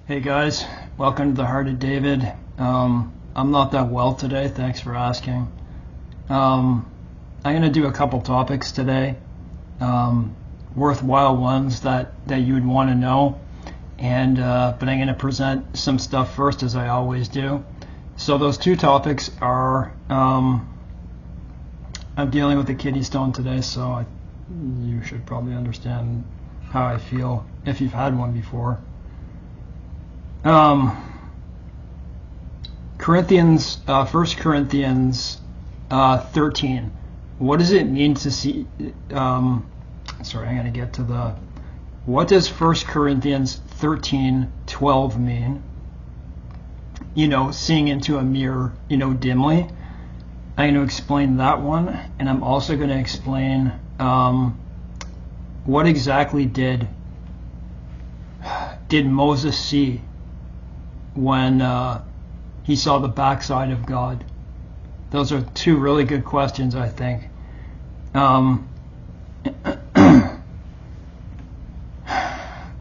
Hey guys, welcome to the Heart of David. I'm not that well today, thanks for asking. I'm going to do a couple topics today, worthwhile ones that you would want to know, and but I'm going to present some stuff first, as I always do. So those two topics are, I'm dealing with a kidney stone today, so you should probably understand how I feel if you've had one before. Corinthians, 1 Corinthians 13. What does it mean to see? Sorry, I'm going to get to the. What does 1 Corinthians 13:12 mean? Seeing into a mirror, dimly. I'm going to explain that one, and I'm also going to explain what exactly did Moses see when he saw the backside of God. Those are two really good questions, I think. And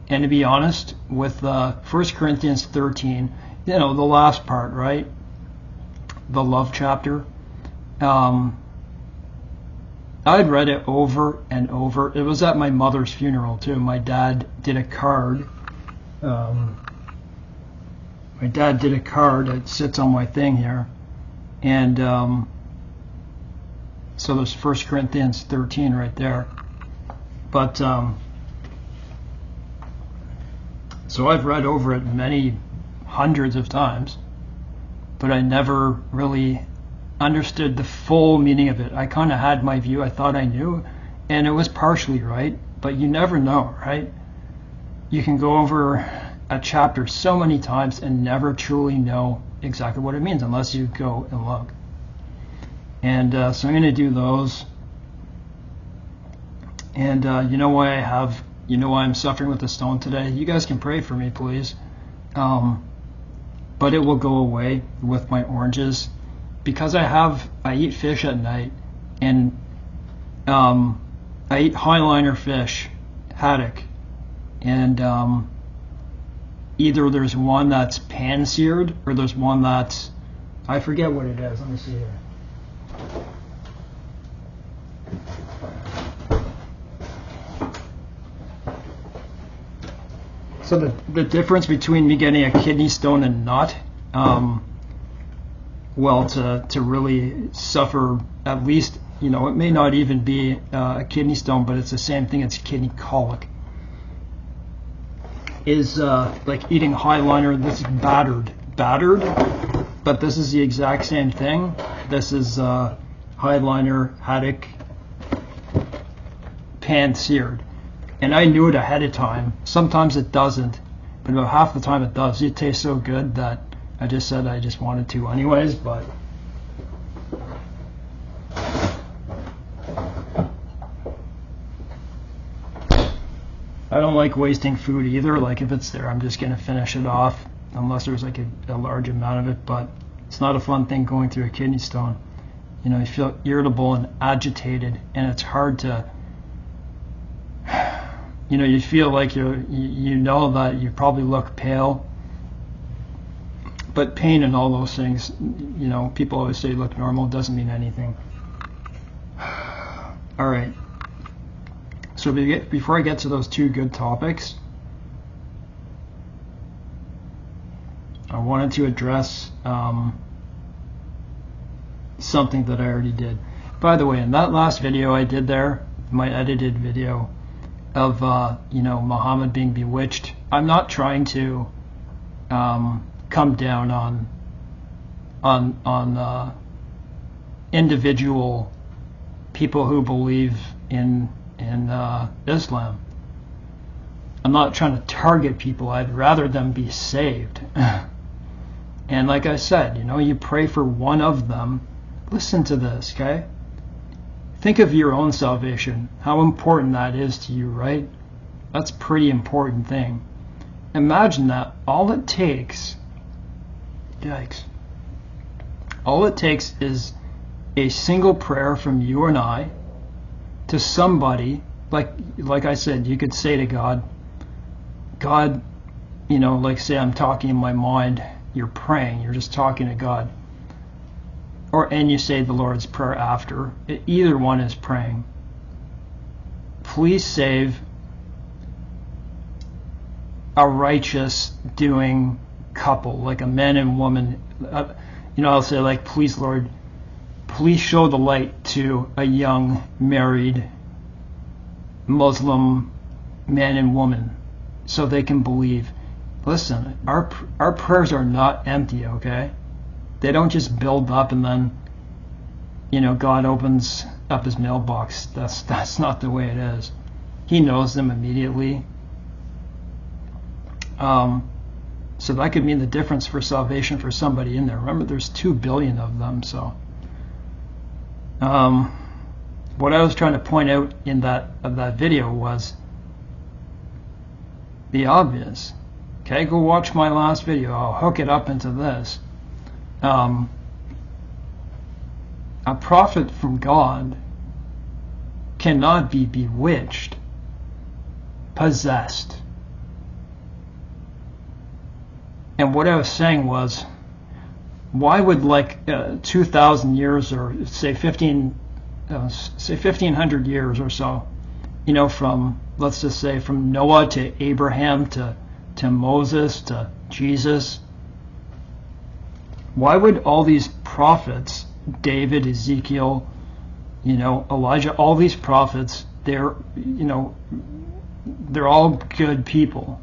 to be honest, with 1 Corinthians 13, the last part, right? The love chapter. I'd read it over and over. It was at my mother's funeral, too. My dad did a card. My dad did a card that sits on my thing here, and so there's 1 Corinthians 13 right there. But so I've read over it many hundreds of times, but I never really understood the full meaning of it. I kind of had my view. I thought I knew, and it was partially right, but you never know, right? You can go over a chapter so many times and never truly know exactly what it means unless you go and look. And so I'm going to do those. And you know why I'm suffering with the stone today? You guys can pray for me, please. But it will go away with my oranges, because I eat fish at night, and I eat highliner fish, haddock, and either there's one that's pan-seared or there's one that's, I forget what it is. Let me see here. So the difference between me getting a kidney stone and not, to really suffer, at least, it may not even be a kidney stone, but it's the same thing. It's kidney colic. Is like eating highliner. This is battered, but this is the exact same thing. This is highliner, haddock, pan-seared, and I knew it ahead of time. Sometimes it doesn't, but about half the time it does. It tastes so good that I just said I just wanted to anyways. But I don't like wasting food either. Like, if it's there, I'm just going to finish it off, unless there's like a large amount of it. But it's not a fun thing going through a kidney stone. You feel irritable and agitated, and it's hard to, you feel like you know that you probably look pale. But pain and all those things, people always say look normal, doesn't mean anything. All right. So before I get to those two good topics, I wanted to address something that I already did. By the way, in that last video I did there, my edited video of Muhammad being bewitched, I'm not trying to come down on individual people who believe in Islam. I'm not trying to target people. I'd rather them be saved. And like I said, you pray for one of them. Listen to this, okay? Think of your own salvation, how important that is to you, right? That's a pretty important thing. Imagine that all it takes, yikes, all it takes is a single prayer from you and I to somebody. Like I said, you could say to God, like say I'm talking in my mind, you're praying, you're just talking to God. And you say the Lord's Prayer after. Either one is praying. Please save a righteous doing couple, like a man and woman. I'll say like, please Lord, please show the light to a young married Muslim man and woman so they can believe. Listen, our prayers are not empty, okay? They don't just build up and then God opens up his mailbox. That's not the way it is. He knows them immediately. So that could mean the difference for salvation for somebody in there. Remember, there's 2 billion of them. So what I was trying to point out in that video was the obvious. Okay, go watch my last video. I'll hook it up into this. A prophet from God cannot be bewitched, possessed. And what I was saying was, why would 2,000 years or say 1,500 years or so, from, let's just say, from Noah to Abraham to Moses to Jesus, why would all these prophets, David, Ezekiel, Elijah, all these prophets, they're all good people.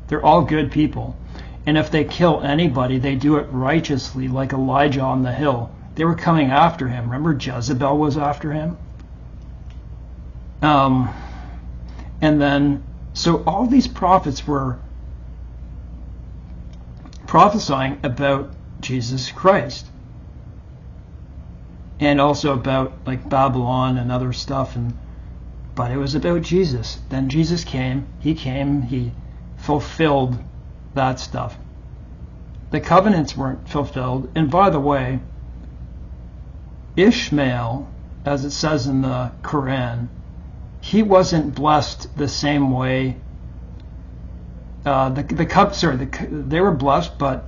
They're all good people. And if they kill anybody, they do it righteously, like Elijah on the hill. They were coming after him. Remember, Jezebel was after him? And then, so all these prophets were prophesying about Jesus Christ. And also about like Babylon and other stuff. But it was about Jesus. Then Jesus came. He fulfilled that stuff. The covenants weren't fulfilled. And by the way, Ishmael, as it says in the Quran, he wasn't blessed the same way. They were blessed, but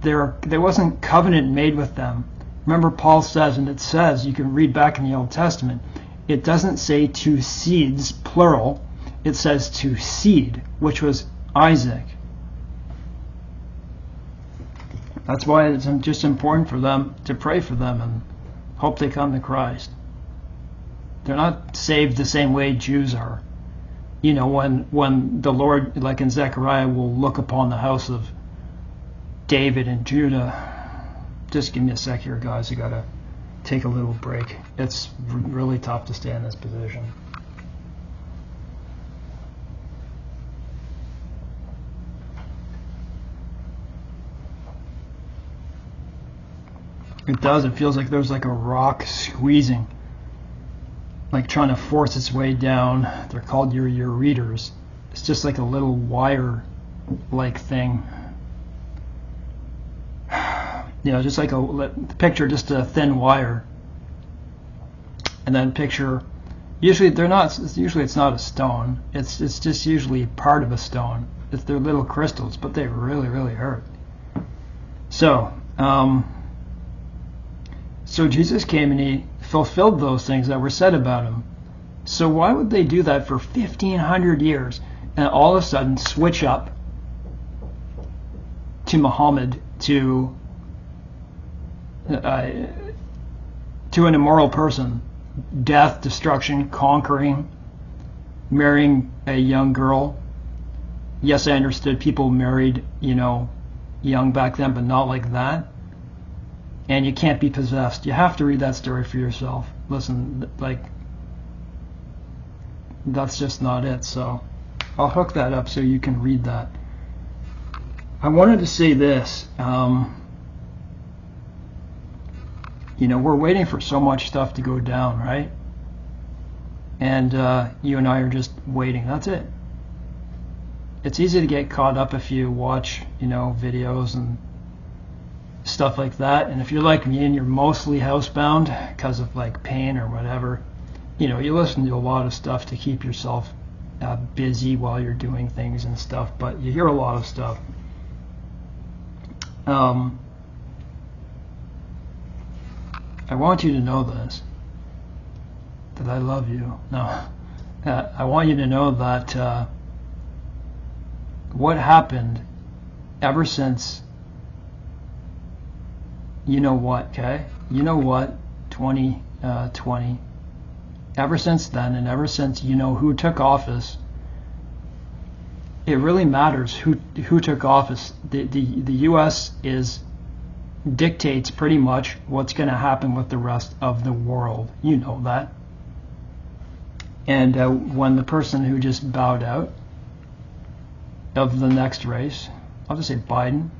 there wasn't covenant made with them. Remember, Paul says, and it says, you can read back in the Old Testament, it doesn't say 2 seeds, plural. It says 2 seed, which was Isaac. That's why it's just important for them to pray for them and hope they come to Christ. They're not saved the same way Jews are. When the Lord, like in Zechariah, will look upon the house of David and Judah. Just give me a sec here, guys. I gotta take a little break. It's really tough to stay in this position. It does. It feels like there's like a rock squeezing, like trying to force its way down. They're called your readers. It's just like a little wire-like thing. Just like picture just a thin wire, and then picture. Usually it's not a stone. It's just usually part of a stone. They're little crystals, but they really, really hurt. So. So Jesus came and he fulfilled those things that were said about him. So why would they do that for 1,500 years and all of a sudden switch up to Muhammad, to an immoral person, death, destruction, conquering, marrying a young girl? Yes, I understood people married, young back then, but not like that. And you can't be possessed. You have to read that story for yourself. Listen, that's just not it. So I'll hook that up so you can read that. I wanted to say this. We're waiting for so much stuff to go down, right? And you and I are just waiting. That's it. It's easy to get caught up if you watch, videos and stuff like that. And if you're like me and you're mostly housebound because of like pain or whatever, you listen to a lot of stuff to keep yourself busy while you're doing things and stuff, but you hear a lot of stuff. I want you to know this, that I love you. No, I want you to know that what happened ever since, you know what, okay? You know what, 2020, ever since then, and ever since you know who took office, it really matters who took office. The U.S. dictates pretty much what's going to happen with the rest of the world. You know that. And when the person who just bowed out of the next race, I'll just say Biden,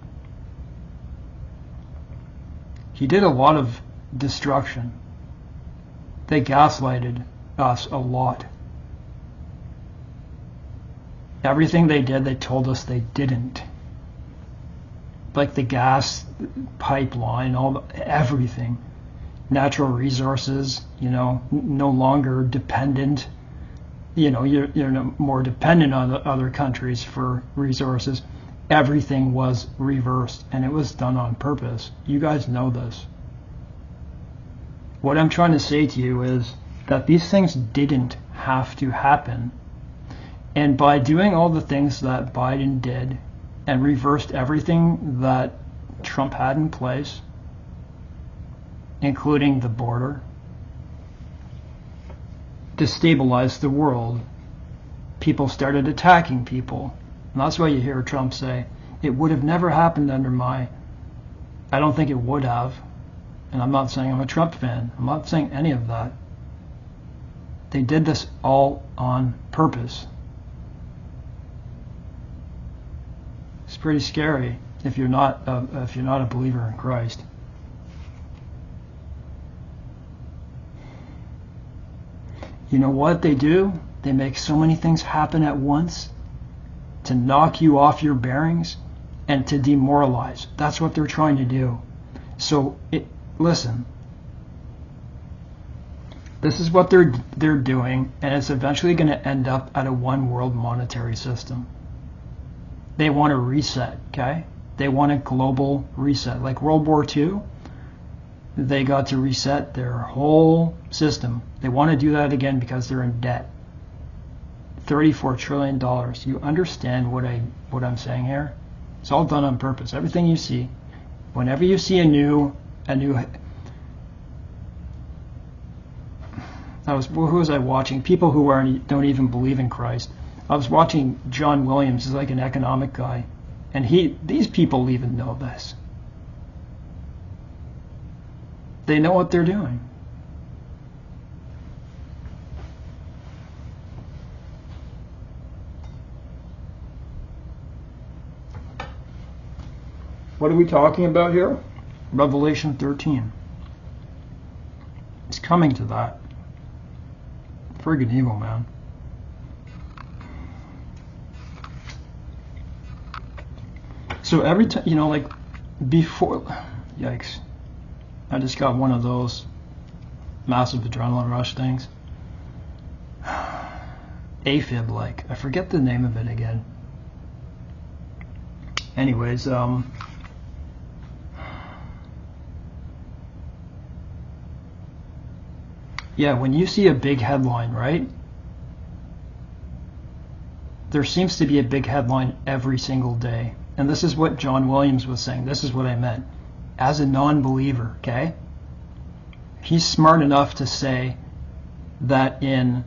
he did a lot of destruction. They gaslighted us a lot. Everything they did, they told us they didn't. Like the gas pipeline, everything. Natural resources, no longer dependent. You're more dependent on the other countries for resources. Everything was reversed, and it was done on purpose. You guys know this. What I'm trying to say to you is that these things didn't have to happen. And by doing all the things that Biden did and reversed everything that Trump had in place, including the border, destabilized the world. People started attacking people. And that's why you hear Trump say, it would have never happened under my... I don't think it would have. And I'm not saying I'm a Trump fan. I'm not saying any of that. They did this all on purpose. It's pretty scary if you're not a believer in Christ. You know what they do? They make so many things happen at once to knock you off your bearings and to demoralize. That's what they're trying to do. So listen. This is what they're doing, and it's eventually going to end up at a one world monetary system. They want a reset, okay? They want a global reset. Like World War II, they got to reset their whole system. They want to do that again because they're in debt. $34 trillion. You understand what I'm saying here? It's all done on purpose. Everything you see, whenever you see a new who was I watching? People who don't even believe in Christ. I was watching John Williams, he's like an economic guy, and these people even know this. They know what they're doing. What are we talking about here? Revelation 13. It's coming to that. Friggin' evil, man. So every time, like before, yikes, I just got one of those massive adrenaline rush things. AFib, I forget the name of it again. Anyways, yeah, when you see a big headline, right? There seems to be a big headline every single day. And this is what John Williams was saying. This is what I meant. As a non-believer, okay? He's smart enough to say that in,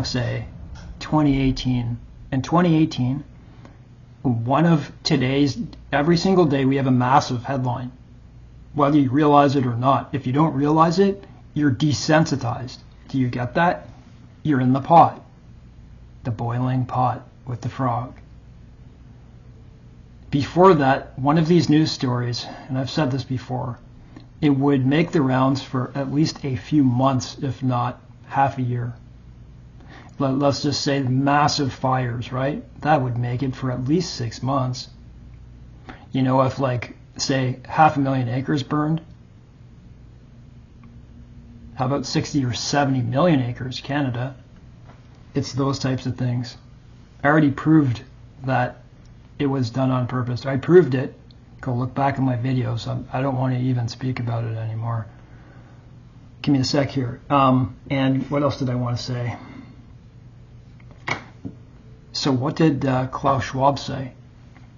say, 2018. In 2018, one of today's, every single day we have a massive headline. Whether you realize it or not. If you don't realize it, you're desensitized. Do you get that? You're in the pot. The boiling pot with the frog. Before that, one of these news stories, and I've said this before, it would make the rounds for at least a few months, if not half a year. Let's just say massive fires, right? That would make it for at least 6 months. If say 500,000 acres burned, how about 60 or 70 million acres, Canada? It's those types of things. I already proved that it was done on purpose. I proved it. Go look back at my videos. I don't want to even speak about it anymore. Give me a sec here. And what else did I want to say? So what did Klaus Schwab say?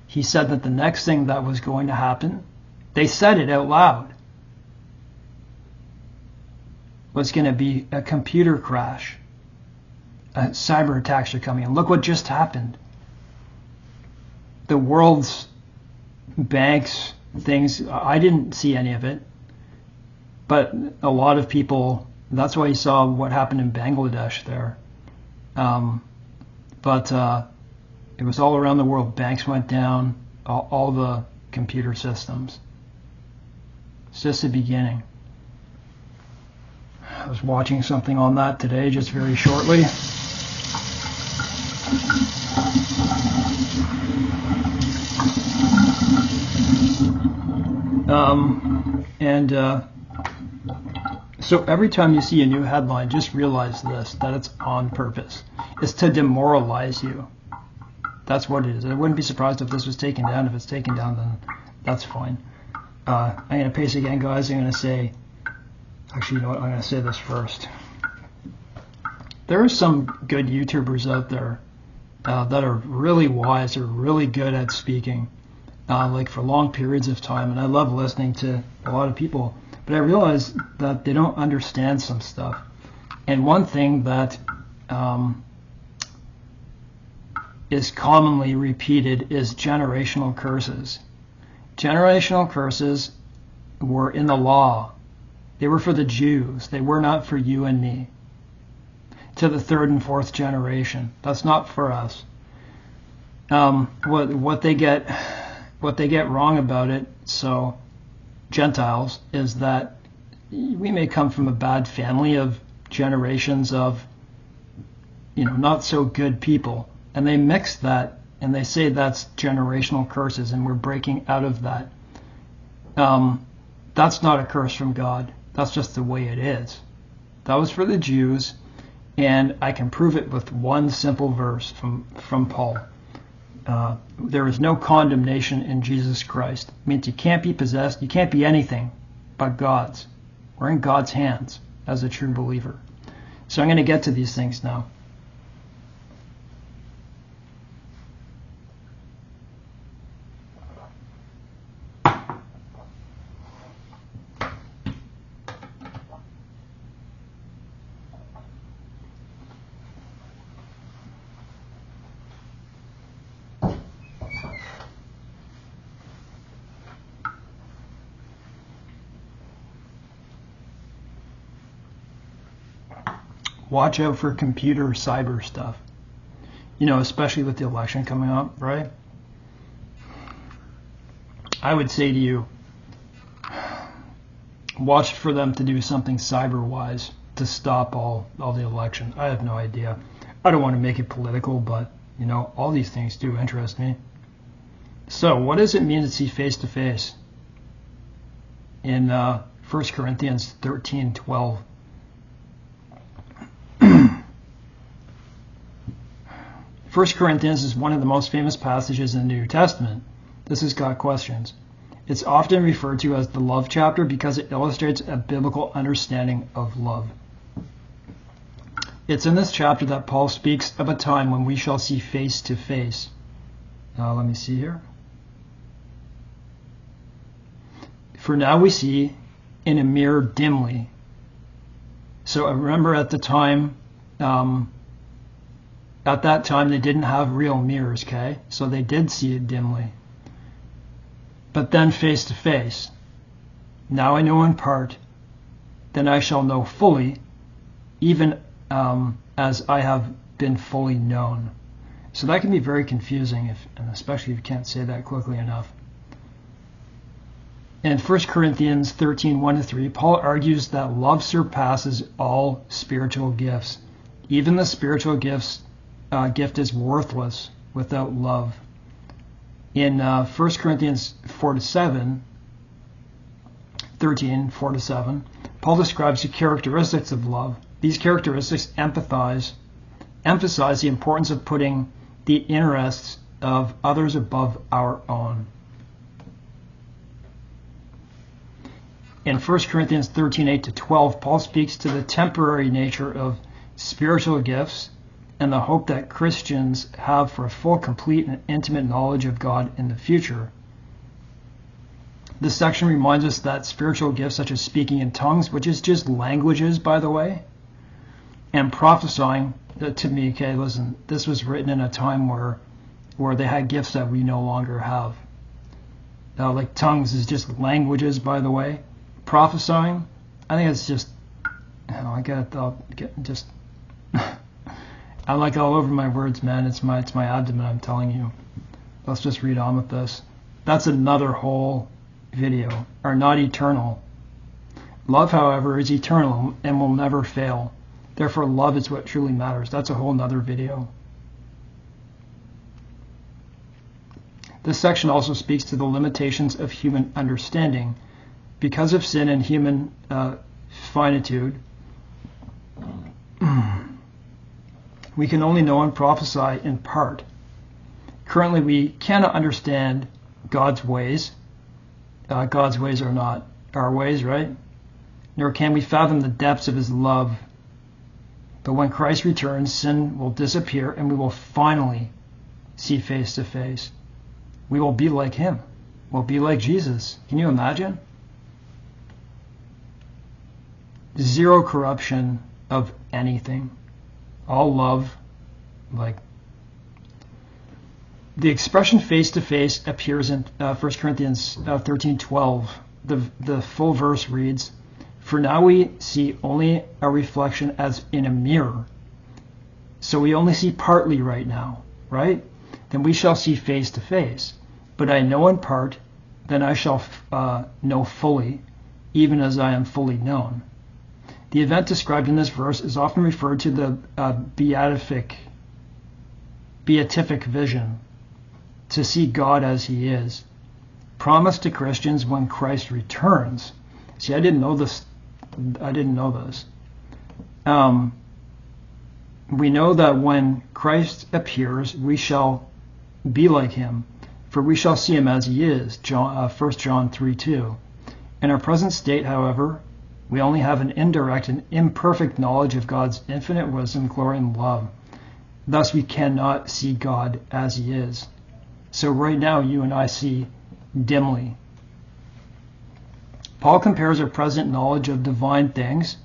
He said that the next thing that was going to happen, they said it out loud, was going to be a computer crash. Cyber attacks are coming. And look what just happened. The world's banks, things, I didn't see any of it. But a lot of people, that's why you saw what happened in Bangladesh there. But it was all around the world. Banks went down, all the computer systems. It's just the beginning. I was watching something on that today, just very shortly. So every time you see a new headline, just realize this, that it's on purpose. It's to demoralize you. That's what it is. I wouldn't be surprised if this was taken down. If it's taken down, then that's fine. I'm going to pace again, guys. I'm going to say, actually, you know what? I'm going to say this first. There are some good YouTubers out there that are really wise or really good at speaking, like for long periods of time. And I love listening to a lot of people. But I realize that they don't understand some stuff. And one thing that is commonly repeated is generational curses. Generational curses were in the law. They were for the Jews. They were not for you and me. To the third and fourth generation. That's not for us. What they get wrong about it, so Gentiles, is that we may come from a bad family of generations of, not so good people, and they mix that and they say that's generational curses, and we're breaking out of that. That's not a curse from God. That's just the way it is. That was for the Jews, and I can prove it with one simple verse from Paul. There is no condemnation in Jesus Christ. It means you can't be possessed. You can't be anything but God's. We're in God's hands as a true believer. So I'm going to get to these things now. Watch out for computer cyber stuff, especially with the election coming up, right? I would say to you, watch for them to do something cyber-wise to stop all the election. I have no idea. I don't want to make it political, but, all these things do interest me. So what does it mean to see face-to-face? In 1 Corinthians 13:12. 1 Corinthians is one of the most famous passages in the New Testament. This has got questions. It's often referred to as the love chapter because it illustrates a biblical understanding of love. It's in this chapter that Paul speaks of a time when we shall see face to face. Let me see here. For now we see in a mirror dimly. So remember at the time, at that time they didn't have real mirrors, okay? So they did see it dimly. But then face to face. Now I know in part, then I shall know fully, even as I have been fully known. So that can be very confusing, and especially if you can't say that quickly enough. In 1 Corinthians 13:1-3, Paul argues that love surpasses all spiritual gifts. Even the spiritual gift is worthless without love. In 1 Corinthians 13:4-7, Paul describes the characteristics of love. These characteristics empathize emphasize the importance of putting the interests of others above our own. In 1 Corinthians 13:8-12, Paul speaks to the temporary nature of spiritual gifts and the hope that Christians have for a full, complete, and intimate knowledge of God in the future. This section reminds us that spiritual gifts such as speaking in tongues, which is just languages, by the way, and prophesying, to me, okay, listen, this was written in a time where they had gifts that we no longer have. Like tongues is just languages, by the way. Prophesying, I think it's just, I get just, I'm like all over my words, man. It's my abdomen, I'm telling you. Let's just read on with this. That's another whole video. Are not eternal. Love, however, is eternal and will never fail. Therefore, love is what truly matters. That's a whole nother video. This section also speaks to the limitations of human understanding. Because of sin and human finitude, we can only know and prophesy in part. Currently, we cannot understand God's ways. God's ways are not our ways, right? Nor can we fathom the depths of his love. But when Christ returns, sin will disappear and we will finally see face to face. We will be like him. We'll be like Jesus. Can you imagine? Zero corruption of anything. All love. Like the expression face to face appears in 1 Corinthians 13:12. The full verse reads, "For now we see only a reflection as in a mirror." So we only see partly right now, right? Then we shall see face to face. But I know in part, then I shall know fully, even as I am fully known. The event described in this verse is often referred to the beatific vision, to see God as he is, promised to Christians when Christ returns. See, I didn't know this. We know that when Christ appears, we shall be like him, for we shall see him as he is. 1 John 3:2. In our present state, however, we only have an indirect and imperfect knowledge of God's infinite wisdom, glory, and love. Thus, we cannot see God as he is. So right now, you and I see dimly. Paul compares our present knowledge of divine things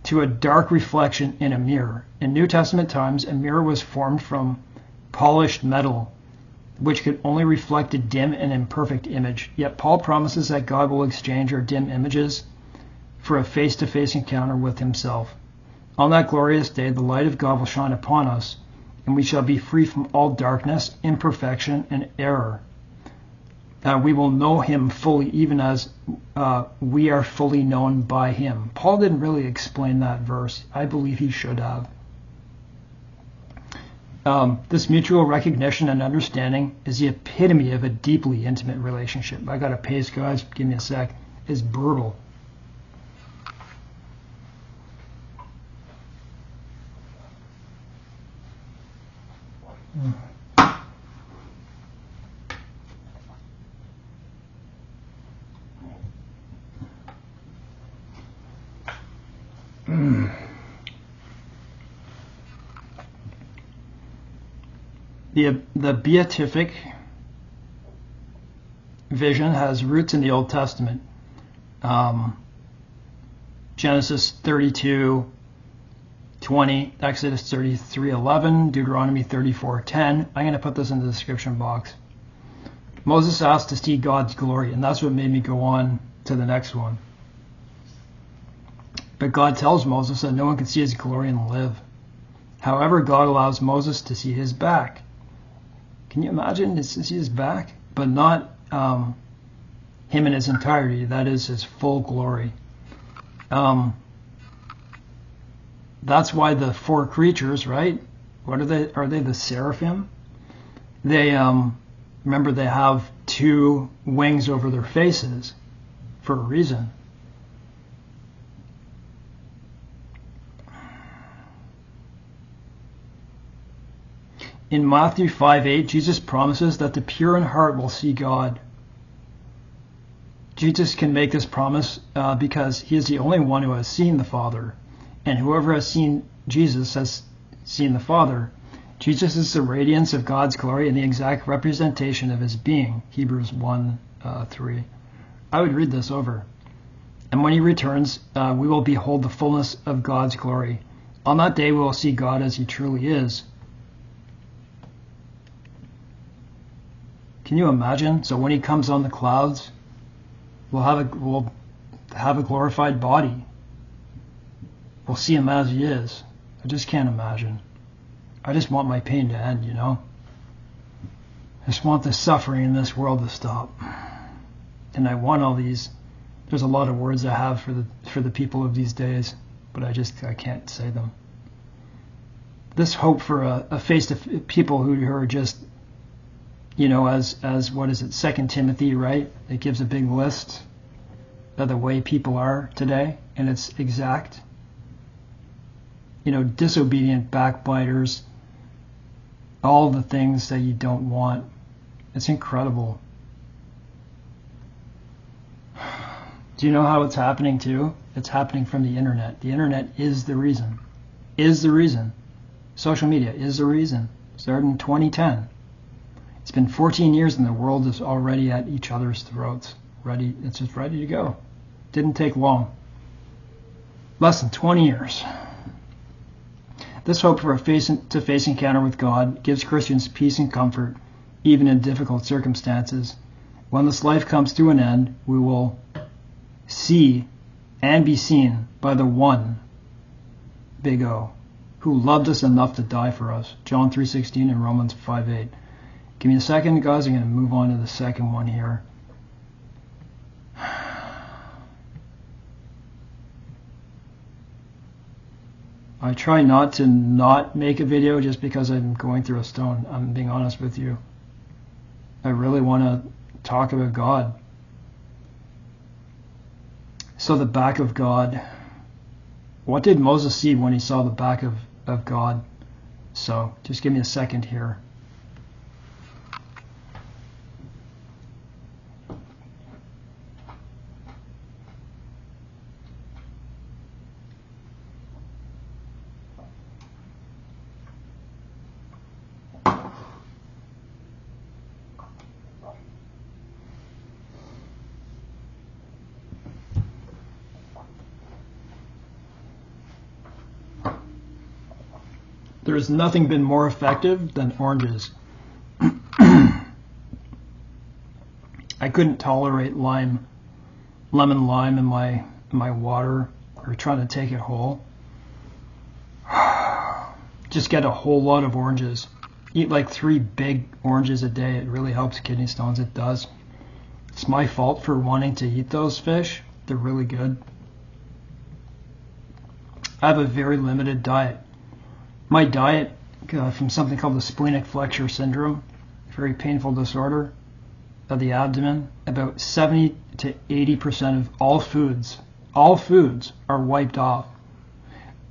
to a dark reflection in a mirror. In New Testament times, a mirror was formed from polished metal, which could only reflect a dim and imperfect image. Yet Paul promises that God will exchange our dim images for a face-to-face encounter with himself. On that glorious day, the light of God will shine upon us, and we shall be free from all darkness, imperfection, and error. We will know him fully, even as we are fully known by him. Paul didn't really explain that verse. I believe he should have. This mutual recognition and understanding is the epitome of a deeply intimate relationship. I got to pace, guys. Give me a sec. It's brutal. The beatific vision has roots in the Old Testament. Genesis 32:20, Exodus 33:11, Deuteronomy 34:10. I'm going to put this in the description box. Moses asked to see God's glory, and that's what made me go on to the next one. But God tells Moses that no one can see his glory and live. However, God allows Moses to see his back. Can you imagine to see his back? But not him in his entirety. That is his full glory. That's why the four creatures, right? What are they? Are they the seraphim? They remember they have two wings over their faces for a reason. In Matthew 5:8, Jesus promises that the pure in heart will see God. Jesus can make this promise because he is the only one who has seen the Father. And whoever has seen Jesus has seen the Father. Jesus is the radiance of God's glory and the exact representation of his being. Hebrews 1:3. I would read this over. And when he returns, we will behold the fullness of God's glory. On that day, we will see God as he truly is. Can you imagine? So when he comes on the clouds, we'll have a glorified body. We'll see him as he is. I just can't imagine. I just want my pain to end, you know? I just want the suffering in this world to stop. And I want all these, there's a lot of words I have for the people of these days, but I can't say them. This hope for a face to people who are just, you know, as what is it, 2 Timothy, right? It gives a big list of the way people are today, and it's exact. You know, disobedient, backbiters, all the things that you don't want. It's incredible. Do you know how it's happening too? It's happening from the internet. The internet is the reason. Is the reason. Social media is the reason. Started in 2010. It's been 14 years and the world is already at each other's throats. Ready, it's just ready to go. Didn't take long. Less than 20 years. This hope for a face-to-face encounter with God gives Christians peace and comfort, even in difficult circumstances. When this life comes to an end, we will see and be seen by the one, big O, who loved us enough to die for us. John 3:16 and Romans 5:8. Give me a second, guys. I'm going to move on to the second one here. I try not to not make a video just because I'm going through a stone. I'm being honest with you. I really want to talk about God. So the back of God. What did Moses see when he saw the back of God? So just give me a second here. There's nothing been more effective than oranges. I couldn't tolerate lemon lime in my water or trying to take it whole. Just get a whole lot of oranges. Eat like 3 big oranges a day. It really helps kidney stones. It does. It's my fault for wanting to eat those fish. They're really good. I have a very limited diet. My diet from something called the splenic flexure syndrome, a very painful disorder of the abdomen, about 70 to 80% of all foods are wiped off.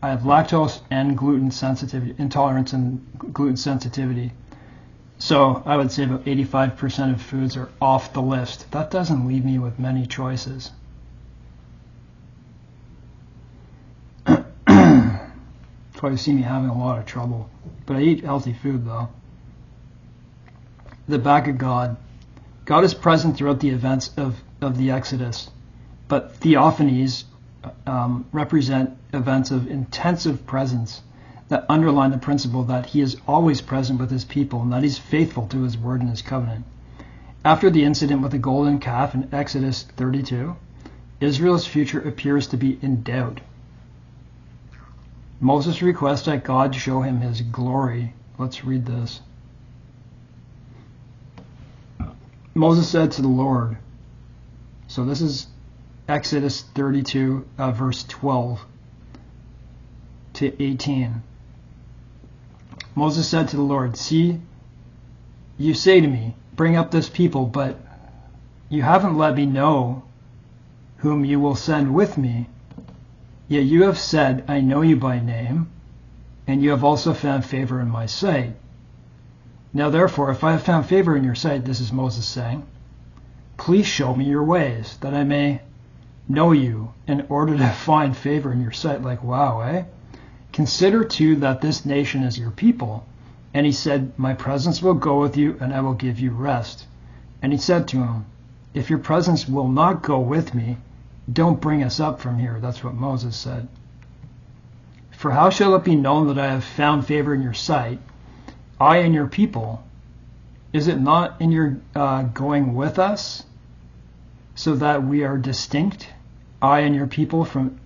I have lactose and gluten sensitivity, intolerance and gluten sensitivity. So I would say about 85% of foods are off the list. That doesn't leave me with many choices. That's why you see me having a lot of trouble. But I eat healthy food though. The back of God. God is present throughout the events of the Exodus, but theophanies represent events of intensive presence that underline the principle that he is always present with his people and that he's faithful to his word and his covenant. After the incident with the golden calf in Exodus 32, Israel's future appears to be in doubt. Moses requests that God show him his glory. Let's read this. Moses said to the Lord, so this is Exodus 32, verse 12 to 18. Moses said to the Lord, see, you say to me, bring up this people, but you haven't let me know whom you will send with me. Yet you have said, I know you by name, and you have also found favor in my sight. Now therefore, if I have found favor in your sight, this is Moses saying, please show me your ways, that I may know you, in order to find favor in your sight. Like, wow, eh? Consider too that this nation is your people. And he said, my presence will go with you, and I will give you rest. And he said to him, if your presence will not go with me, don't bring us up from here. That's what Moses said. For how shall it be known that I have found favor in your sight, I and your people? Is it not in your going with us, so that we are distinct, I and your people, from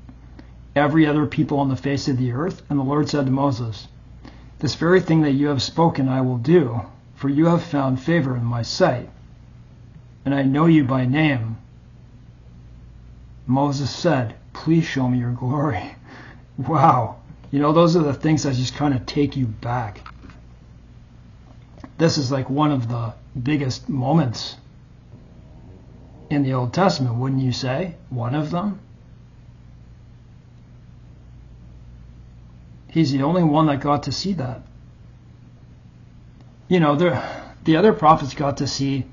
every other people on the face of the earth? And the Lord said to Moses, this very thing that you have spoken I will do, for you have found favor in my sight, and I know you by name. Moses said, please show me your glory. Wow. You know, those are the things that just kind of take you back. This is like one of the biggest moments in the Old Testament, wouldn't you say? One of them. He's the only one that got to see that. You know, the other prophets got to see,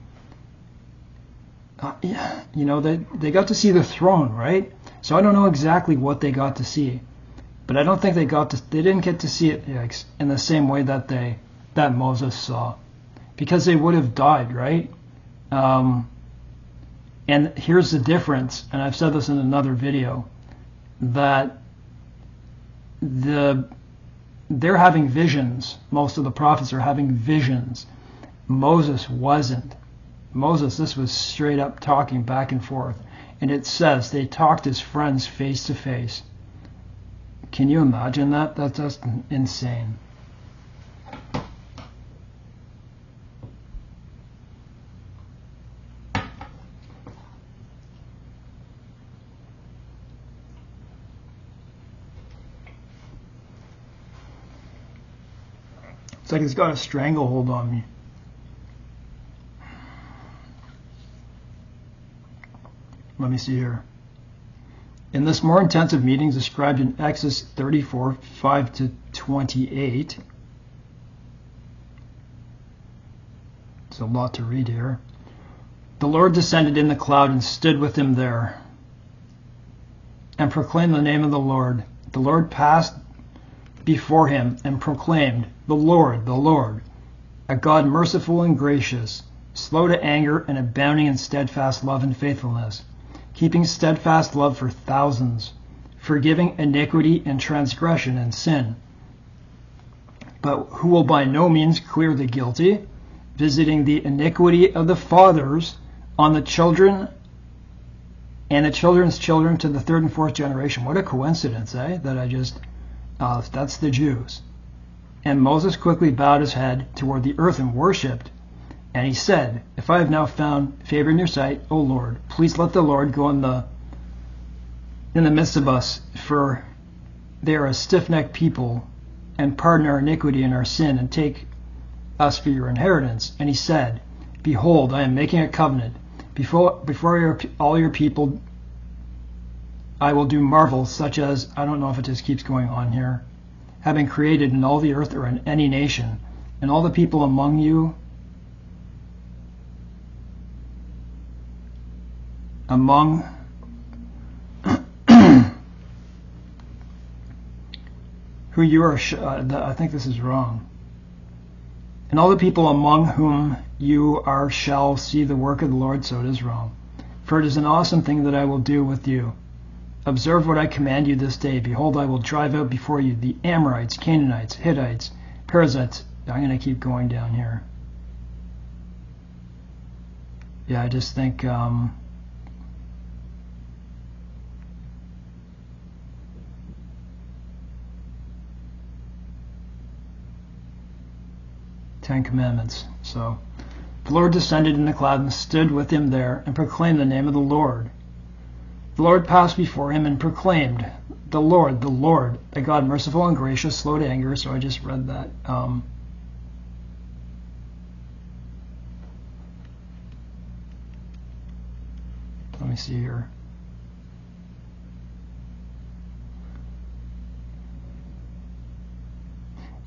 you know, they got to see the throne, right? So I don't know exactly what they got to see, but I don't think they didn't get to see it in the same way that Moses saw, because they would have died, right? And here's the difference, and I've said this in another video, that they're having visions. Most of the prophets are having visions. Moses wasn't. Moses, this was straight up talking back and forth. And it says they talked as friends face to face. Can you imagine that? That's just insane. It's like it's got a stranglehold on me. Let me see here. In this more intensive meeting described in Exodus 34, 5 to 28, it's a lot to read here. The Lord descended in the cloud and stood with him there and proclaimed the name of the Lord. The Lord passed before him and proclaimed, the Lord, a God merciful and gracious, slow to anger and abounding in steadfast love and faithfulness, keeping steadfast love for thousands, forgiving iniquity and transgression and sin, but who will by no means clear the guilty, visiting the iniquity of the fathers on the children and the children's children to the third and fourth generation. What a coincidence, eh? That I just... that's the Jews. And Moses quickly bowed his head toward the earth and worshipped. And he said, if I have now found favor in your sight, O Lord, please let the Lord go in the midst of us, for they are a stiff-necked people, and pardon our iniquity and our sin, and take us for your inheritance. And he said, behold, I am making a covenant. Before all your people I will do marvels such as, I don't know if it just keeps going on here, having created in all the earth or in any nation, and all the people among you, among who you are, I think this is wrong, and all the people among whom you are shall see the work of the Lord, so it is wrong. For it is an awesome thing that I will do with you. Observe what I command you this day. Behold, I will drive out before you the Amorites, Canaanites, Hittites, Perizzites. I'm going to keep going down here. Yeah, I just think... Ten Commandments. So, the Lord descended in the cloud and stood with him there and proclaimed the name of the Lord. The Lord passed before him and proclaimed, the Lord, a God merciful and gracious, slow to anger. So I just read that. Let me see here.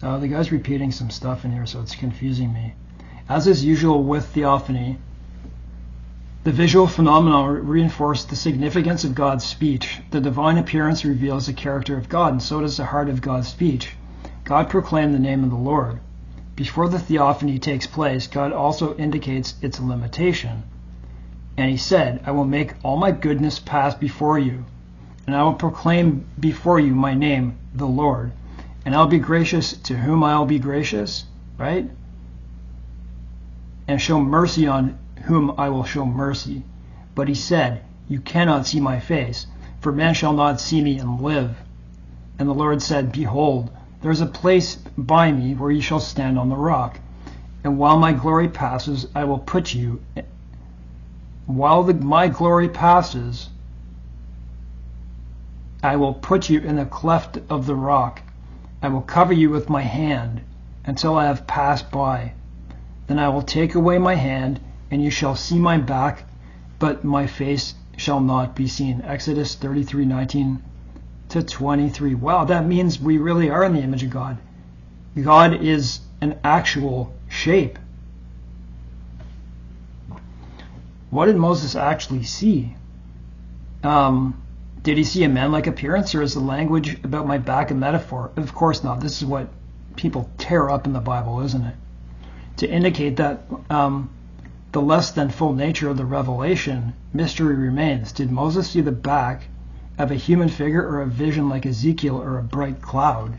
The guy's repeating some stuff in here, so it's confusing me. As is usual with theophany, the visual phenomenon reinforces the significance of God's speech. The divine appearance reveals the character of God, and so does the heart of God's speech. God proclaimed the name of the Lord. Before the theophany takes place, God also indicates its limitation. And he said, I will make all my goodness pass before you, and I will proclaim before you my name, the Lord. And I'll be gracious to whom I'll be gracious, right? And show mercy on whom I will show mercy. But he said, you cannot see my face, for man shall not see me and live. And the Lord said, behold, there is a place by me where you shall stand on the rock. And while my glory passes, I will put you. While my glory passes, I will put you in the cleft of the rock. I will cover you with my hand until I have passed by. Then I will take away my hand, and you shall see my back, but my face shall not be seen. Exodus 33:19-23. Wow, that means we really are in the image of God. God is an actual shape. What did Moses actually see? Did he see a man-like appearance, or is the language about my back a metaphor? Of course not. This is what people tear up in the Bible, isn't it? To indicate that the less than full nature of the revelation, mystery remains. Did Moses see the back of a human figure, or a vision like Ezekiel, or a bright cloud?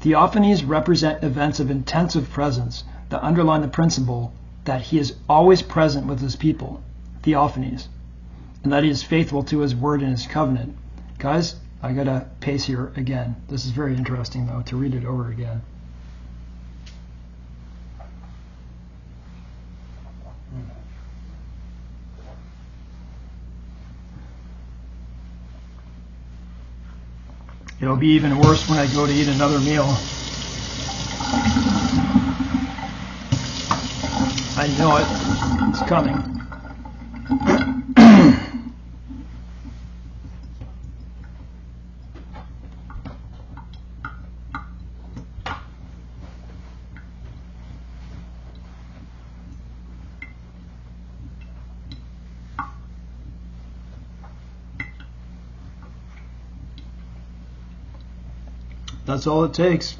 Theophanies represent events of intensive presence that underline the principle that he is always present with his people, theophanies, and that he is faithful to his word and his covenant. Guys, I gotta pace here again. This is very interesting, though, to read it over again. It'll be even worse when I go to eat another meal. I know it. It's coming. That's all it takes.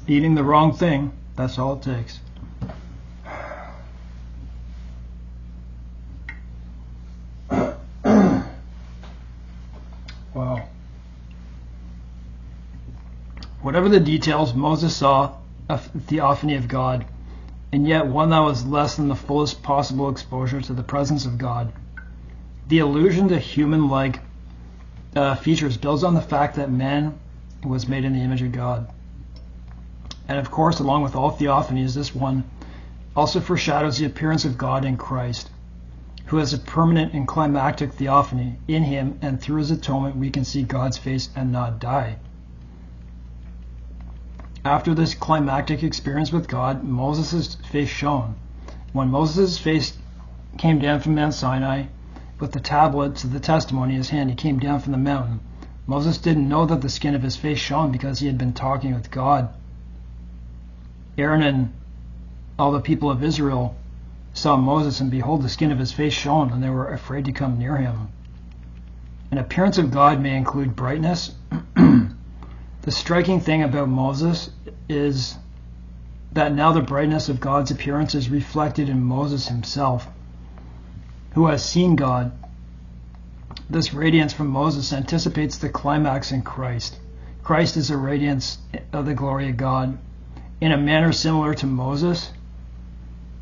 Eating the wrong thing, that's all it takes. Wow. Whatever the details, Moses saw a theophany of God, and yet one that was less than the fullest possible exposure to the presence of God. The allusion to human-like features builds on the fact that man was made in the image of God. And of course, along with all theophanies, this one also foreshadows the appearance of God in Christ, who has a permanent and climactic theophany. In him and through his atonement, we can see God's face and not die. After this climactic experience with God, Moses' face shone. When Moses' face came down from Mount Sinai with the tablets of the testimony in his hand, he came down from the mountain. Moses didn't know that the skin of his face shone because he had been talking with God. Aaron and all the people of Israel saw Moses, and behold, the skin of his face shone, and they were afraid to come near him. An appearance of God may include brightness. The striking thing about Moses is that now the brightness of God's appearance is reflected in Moses himself, who has seen God. This radiance from Moses anticipates the climax in Christ. Christ is a radiance of the glory of God. In a manner similar to Moses'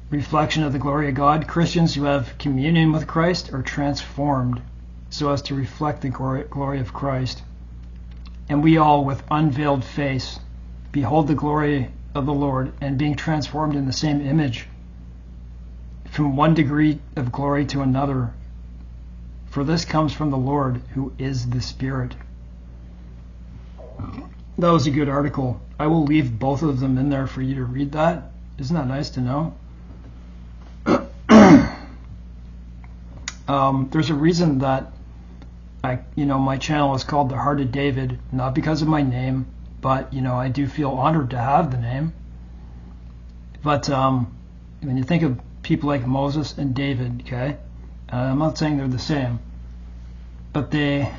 reflection of the glory of God, Christians who have communion with Christ are transformed so as to reflect the glory of Christ. And we all, with unveiled face, behold the glory of the Lord, and being transformed in the same image, from one degree of glory to another. For this comes from the Lord, who is the Spirit. That was a good article. I will leave both of them in there for you to read that. Isn't that nice to know? There's a reason that my channel is called The Heart of David, not because of my name, but I do feel honored to have the name. But when you think of people like Moses and David, okay, I'm not saying they're the same, but they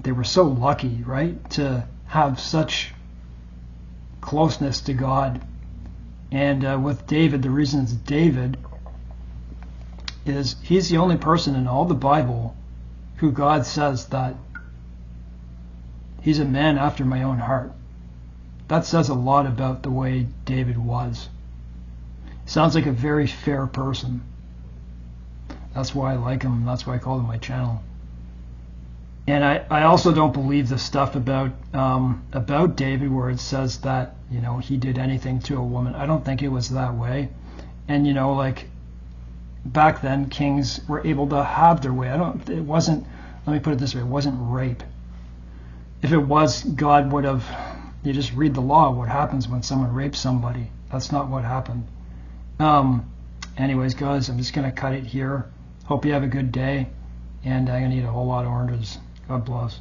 were so lucky, right, to have such closeness to God. And with David, the reason it's David is he's the only person in all the Bible who God says that he's a man after my own heart. That says a lot about the way David was. Sounds like a very fair person. That's why I like him. That's why I call him my channel. And I also don't believe the stuff about David where it says that, you know, he did anything to a woman. I don't think it was that way. And, you know, like back then kings were able to have their way. It wasn't, let me put it this way, it wasn't rape. If it was, God would have, you just read the law, what happens when someone rapes somebody. That's not what happened. Anyways, guys, I'm just going to cut it here. Hope you have a good day. And I'm going to eat a whole lot of oranges. God bless.